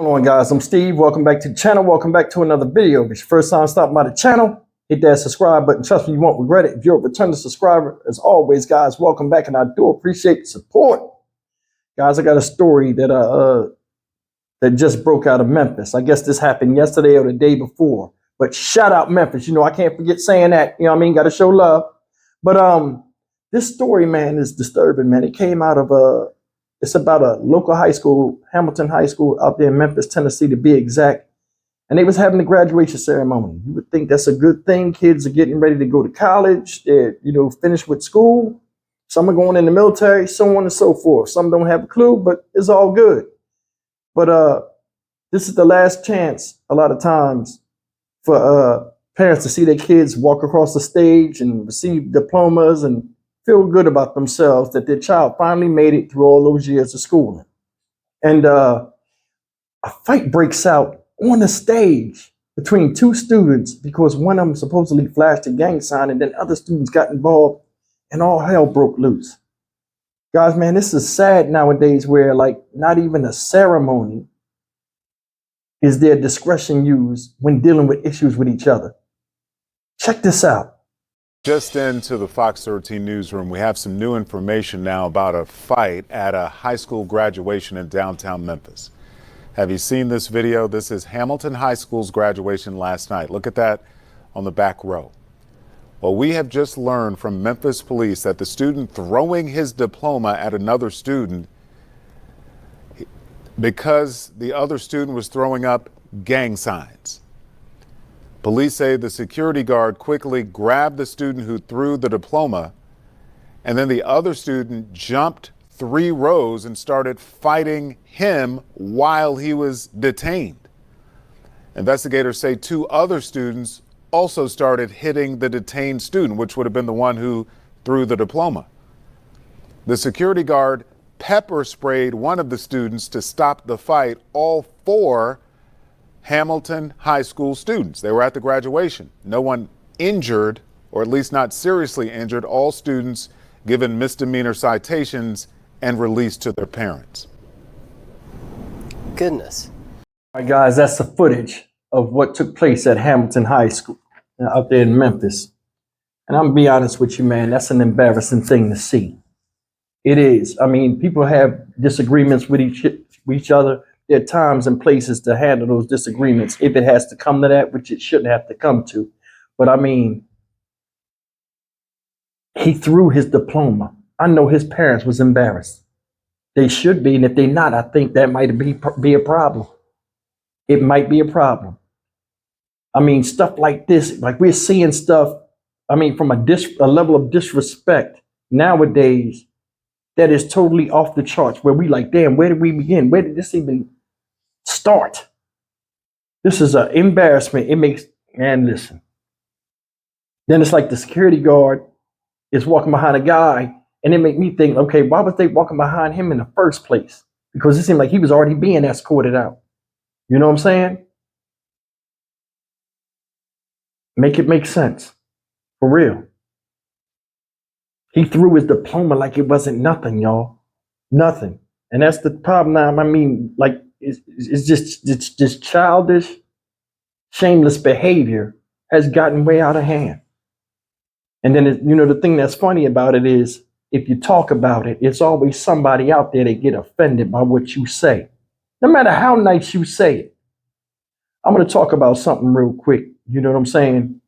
What's going on, guys? I'm Steve. Welcome back to the channel. Welcome back to another video. If it's your first time stopping by the channel, hit that subscribe button. Trust me, you won't regret it. If you're a returning subscriber, as always, guys, welcome back, and I do appreciate the support. Guys, I got a story that that just broke out of Memphis. I guess this happened yesterday or the day before. But shout out Memphis. You know, I can't forget saying that. You know what I mean? Got to show love. But this story, man, is disturbing, man. It came out of it's about a local high school, Hamilton High School, out there in Memphis, Tennessee, to be exact. And they was having a graduation ceremony. You would think that's a good thing. Kids are getting ready to go to college. They're, you know, finished with school. Some are going in the military, so on and so forth. Some don't have a clue, but it's all good. But this is the last chance, a lot of times, for parents to see their kids walk across the stage and receive diplomas and feel good about themselves that their child finally made it through all those years of schooling. And a fight breaks out on the stage between two students because one of them supposedly flashed a gang sign, and then other students got involved, and all hell broke loose. Guys, man, this is sad nowadays where, like, not even a ceremony is their discretion used when dealing with issues with each other. Check this out. Just into the Fox 13 newsroom, we have some new information now about a fight at a high school graduation in downtown Memphis. Have you seen this video? This is Hamilton High School's graduation last night. Look at that on the back row. Well, we have just learned from Memphis police that the student throwing his diploma at another student because the other student was throwing up gang signs. Police say the security guard quickly grabbed the student who threw the diploma, and then the other student jumped 3 rows and started fighting him while he was detained. Investigators say 2 other students also started hitting the detained student, which would have been the one who threw the diploma. The security guard pepper sprayed one of the students to stop the fight. All 4 Hamilton High School students. They were at the graduation. No one injured, or at least not seriously injured. All students given misdemeanor citations and released to their parents. Goodness. All right, guys, that's the footage of what took place at Hamilton High School out there in Memphis. And I'm gonna be honest with you, man, that's an embarrassing thing to see. It is. I mean, people have disagreements with each other. There are times and places to handle those disagreements if it has to come to that, which it shouldn't have to come to. But I mean, he threw his diploma. I know his parents was embarrassed. They should be, and if they're not, I think that might be a problem. It might be a problem. I mean, stuff like this, like we're seeing stuff, I mean, from a level of disrespect nowadays that is totally off the charts, where we like, damn, where did we begin? Where did this even start? This is an embarrassment. It makes, man, listen. Then it's like the security guard is walking behind a guy, and it made me think, okay, why was they walking behind him in the first place? Because it seemed like he was already being escorted out. You know what I'm saying? Make it make sense. For real. He threw his diploma like it wasn't nothing, y'all. Nothing. And that's the problem now. I mean, like, it's just childish, shameless behavior has gotten way out of hand. And then, you know, the thing that's funny about it is, if you talk about it, it's always somebody out there that get offended by what you say, no matter how nice you say it. I'm going to talk about something real quick. You know what I'm saying?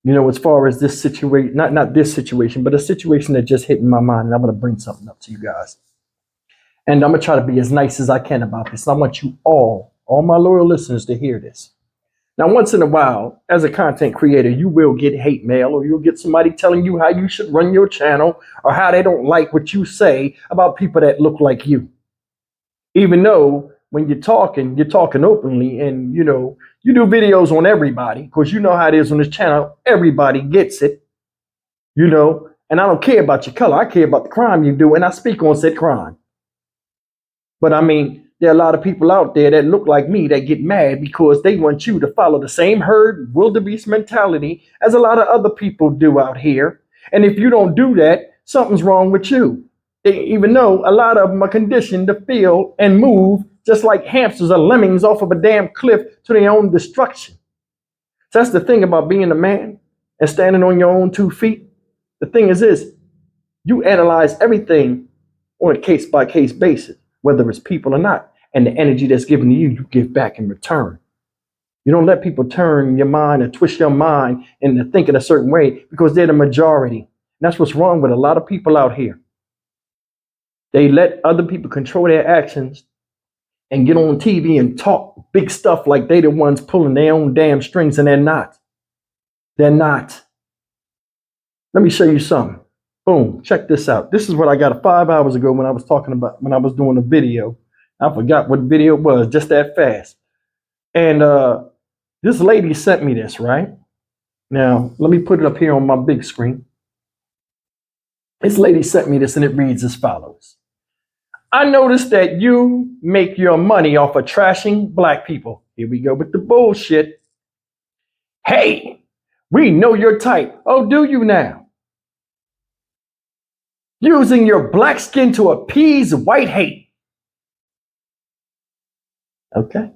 You know, as far as this situation, not this situation, but a situation that just hit in my mind, and I'm going to bring something up to you guys. And I'm going to try to be as nice as I can about this. I want you all my loyal listeners, to hear this. Now, once in a while, as a content creator, you will get hate mail, or you'll get somebody telling you how you should run your channel, or how they don't like what you say about people that look like you. Even though when you're talking openly, and, you know, you do videos on everybody, because you know how it is on this channel. Everybody gets it, you know, and I don't care about your color. I care about the crime you do, and I speak on said crime. But I mean, there are a lot of people out there that look like me that get mad because they want you to follow the same herd wildebeest mentality as a lot of other people do out here. And if you don't do that, something's wrong with you. Even though a lot of them are conditioned to feel and move just like hamsters or lemmings off of a damn cliff to their own destruction. So that's the thing about being a man and standing on your own 2 feet. The thing is this, you analyze everything on a case-by-case basis, whether it's people or not. And the energy that's given to you, you give back in return. You don't let people turn your mind and twist your mind into thinking a certain way because they're the majority. And that's what's wrong with a lot of people out here. They let other people control their actions and get on TV and talk big stuff like they the ones pulling their own damn strings, and they're not. They're not. Let me show you something. Boom, check this out. This is what I got 5 hours ago when I was doing a video. I forgot what video it was, just that fast. And this lady sent me this, right? Now, let me put it up here on my big screen. This lady sent me this and it reads as follows. I noticed that you make your money off of trashing black people. Here we go with the bullshit. Hey, we know your type. Oh, do you now? Using your black skin to appease white hate. Okay.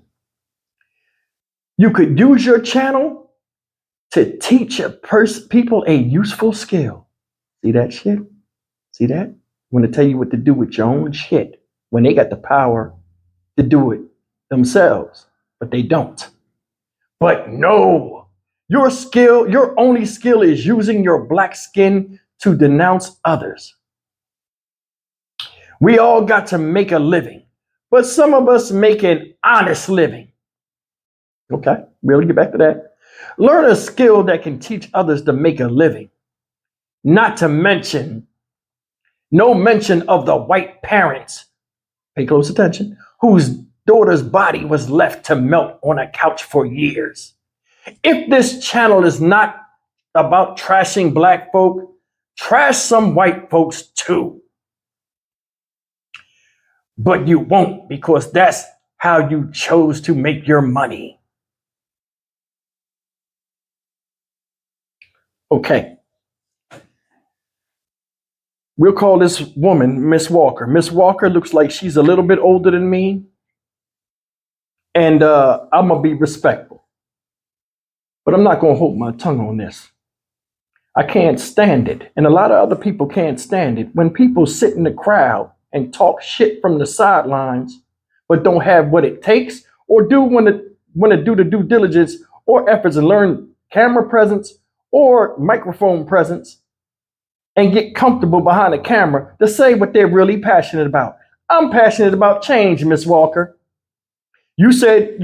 You could use your channel to teach people a useful skill. See that shit? See that? I want to tell you what to do with your own shit when they got the power to do it themselves, but they don't. But no, your only skill is using your black skin to denounce others. We all got to make a living, but some of us make an honest living. Okay, we'll get back to that. Learn a skill that can teach others to make a living. Not to mention, no mention of the white parents, pay close attention, whose daughter's body was left to melt on a couch for years. If this channel is not about trashing black folk, trash some white folks too. But you won't, because that's how you chose to make your money. Okay. We'll call this woman Miss Walker. Miss Walker looks like she's a little bit older than me. And I'm going to be respectful. But I'm not going to hold my tongue on this. I can't stand it. And a lot of other people can't stand it. When people sit in the crowd and talk shit from the sidelines, but don't have what it takes or want to do the due diligence or efforts and learn camera presence or microphone presence and get comfortable behind the camera to say what they're really passionate about. I'm passionate about change, Miss Walker. You said,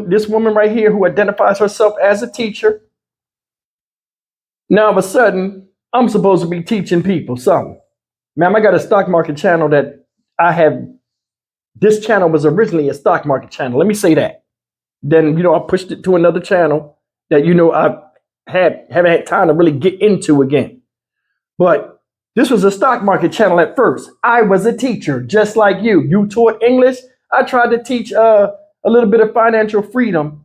this woman right here who identifies herself as a teacher. Now, all of a sudden, I'm supposed to be teaching people something. Ma'am, I got a stock market channel that this channel was originally a stock market channel. Let me say that. Then, I pushed it to another channel that, I haven't had time to really get into again. But this was a stock market channel at first. I was a teacher, just like you. You taught English. I tried to teach a little bit of financial freedom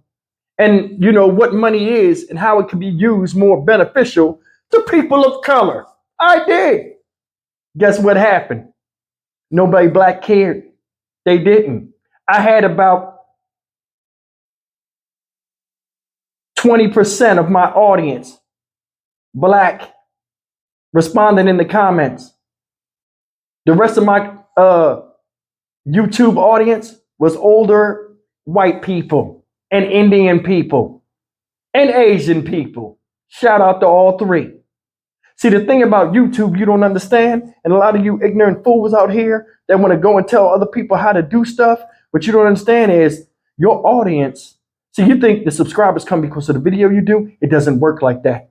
and, what money is and how it can be used more beneficial to people of color. I did. Guess what happened? Nobody black cared. They didn't. I had about 20% of my audience black responding in the comments. The rest of my YouTube audience was older white people and Indian people and Asian people. Shout out to all three. See, the thing about YouTube you don't understand, and a lot of you ignorant fools out here that want to go and tell other people how to do stuff, what you don't understand is your audience. See, you think the subscribers come because of the video you do? It doesn't work like that,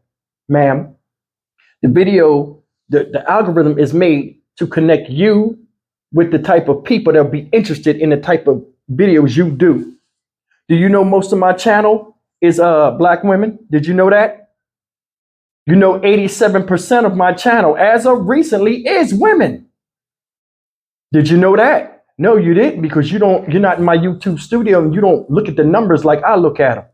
ma'am. The video, the algorithm is made to connect you with the type of people that will be interested in the type of videos you do. Do you know most of my channel is black women? Did you know that? 87% of my channel as of recently is women. Did you know that? No, you didn't, because you're not in my YouTube studio and you don't look at the numbers like I look at them,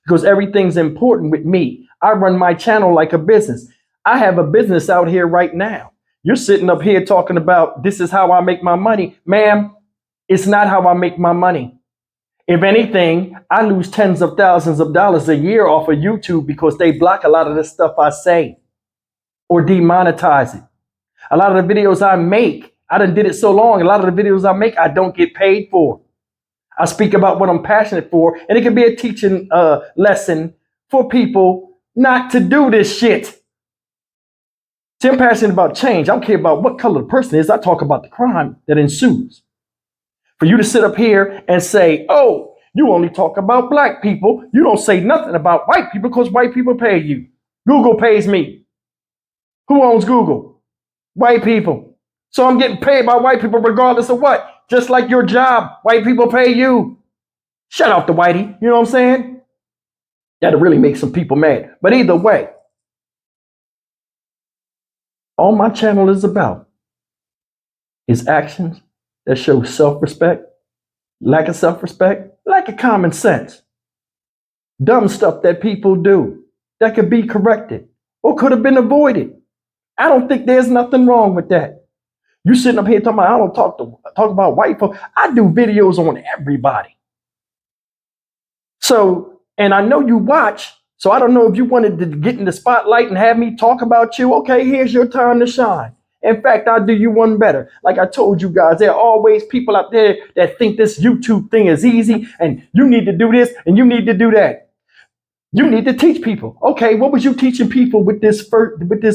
because everything's important with me. I run my channel like a business. I have a business out here right now. You're sitting up here talking about this is how I make my money. Ma'am, It's not how I make my money. If anything, I lose tens of thousands of dollars a year off of YouTube because they block a lot of the stuff I say or demonetize it. A lot of the videos I make, I done did it so long, a lot of the videos I make, I don't get paid for. I speak about what I'm passionate for, and it can be a teaching lesson for people not to do this shit. See, I'm passionate about change. I don't care about what color the person is. I talk about the crime that ensues. For you to sit up here and say, oh, you only talk about black people. You don't say nothing about white people because white people pay you. Google pays me. Who owns Google? White people. So I'm getting paid by white people regardless of what. Just like your job, white people pay you. Shut up, the whitey. You know what I'm saying? That'll really make some people mad. But either way, all my channel is about is actions that show self-respect, lack of self-respect, lack of common sense. Dumb stuff that people do that could be corrected or could have been avoided. I don't think there's nothing wrong with that. You sitting up here talking about I don't talk about white folks. I do videos on everybody. So, and I know you watch, so I don't know if you wanted to get in the spotlight and have me talk about you. Okay, here's your time to shine. In fact, I'll do you one better. Like I told you guys, there are always people out there that think this YouTube thing is easy and you need to do this and you need to do that. You need to teach people. Okay, what was you teaching people with this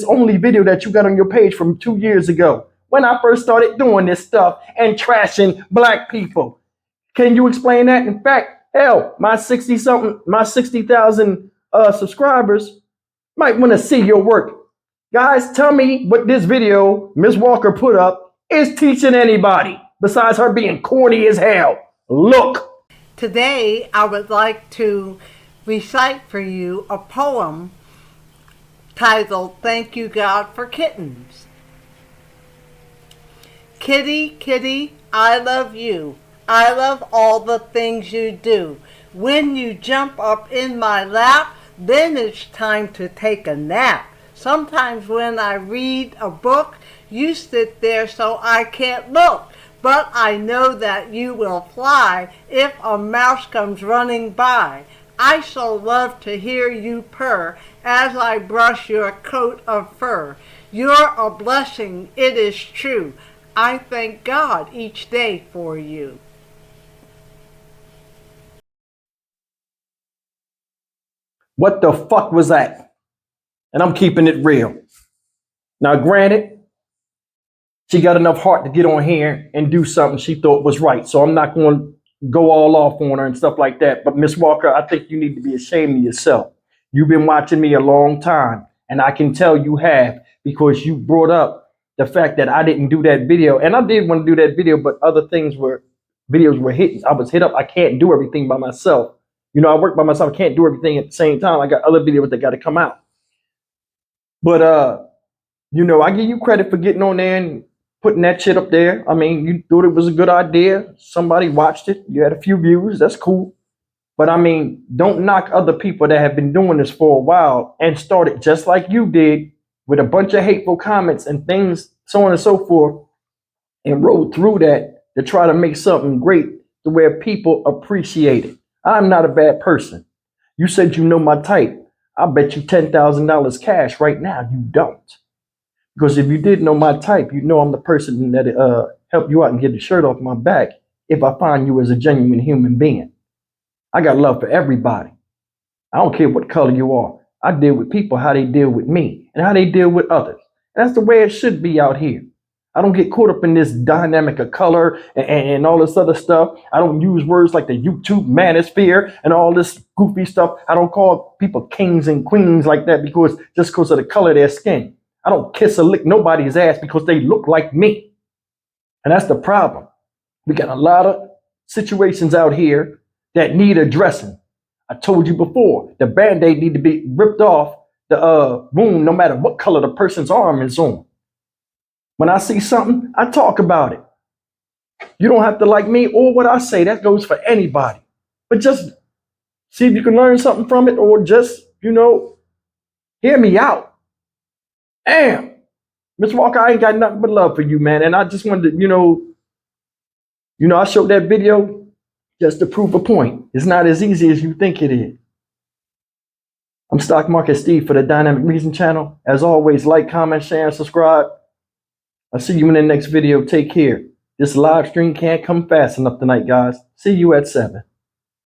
only video that you got on your page from 2 years ago when I first started doing this stuff and trashing black people? Can you explain that? In fact, hell, my 60,000 subscribers might want to see your work. Guys, tell me what this video Miss Walker put up is teaching anybody besides her being corny as hell. Look. Today, I would like to recite for you a poem titled, Thank You God for Kittens. Kitty, kitty, I love you. I love all the things you do. When you jump up in my lap, then it's time to take a nap. Sometimes when I read a book, you sit there so I can't look. But I know that you will fly if a mouse comes running by. I so love to hear you purr as I brush your coat of fur. You're a blessing, it is true. I thank God each day for you. What the fuck was that? And I'm keeping it real. Now, granted, she got enough heart to get on here and do something she thought was right. So I'm not going to go all off on her and stuff like that. But Miss Walker, I think you need to be ashamed of yourself. You've been watching me a long time, and I can tell you have, because you brought up the fact that I didn't do that video. And I did want to do that video, but videos were hitting. I was hit up. I can't do everything by myself. You know, I work by myself. I can't do everything at the same time. I got other videos that got to come out. But, you know, I give you credit for getting on there and putting that shit up there. I mean, you thought it was a good idea. Somebody watched it. You had a few views. That's cool. But I mean, don't knock other people that have been doing this for a while and started just like you did with a bunch of hateful comments and things, so on and so forth, and rode through that to try to make something great to where people appreciate it. I'm not a bad person. You said you know my type. I bet you $10,000 cash right now. You don't. Because if you did know my type, you know I'm the person that help you out and get the shirt off my back if I find you as a genuine human being. I got love for everybody. I don't care what color you are. I deal with people how they deal with me and how they deal with others. And that's the way it should be out here. I don't get caught up in this dynamic of color and all this other stuff. I don't use words like the YouTube manosphere and all this goofy stuff. I don't call people kings and queens like that just because of the color of their skin. I don't kiss or lick nobody's ass because they look like me. And that's the problem. We got a lot of situations out here that need addressing. I told you before, the Band-Aid need to be ripped off the wound no matter what color the person's arm is on. When I see something, I talk about it. You don't have to like me or what I say. That goes for anybody. But just see if you can learn something from it, or just, you know, hear me out. Damn. Miss Walker, I ain't got nothing but love for you, man. And I just wanted to, you know, You know, I showed that video just to prove a point. It's not as easy as you think it is. I'm Stock Market Steve for the Dynamic Reason channel. As always, like, comment, share, and subscribe. I'll see you in the next video. Take care. This live stream can't come fast enough tonight, guys. See you at 7.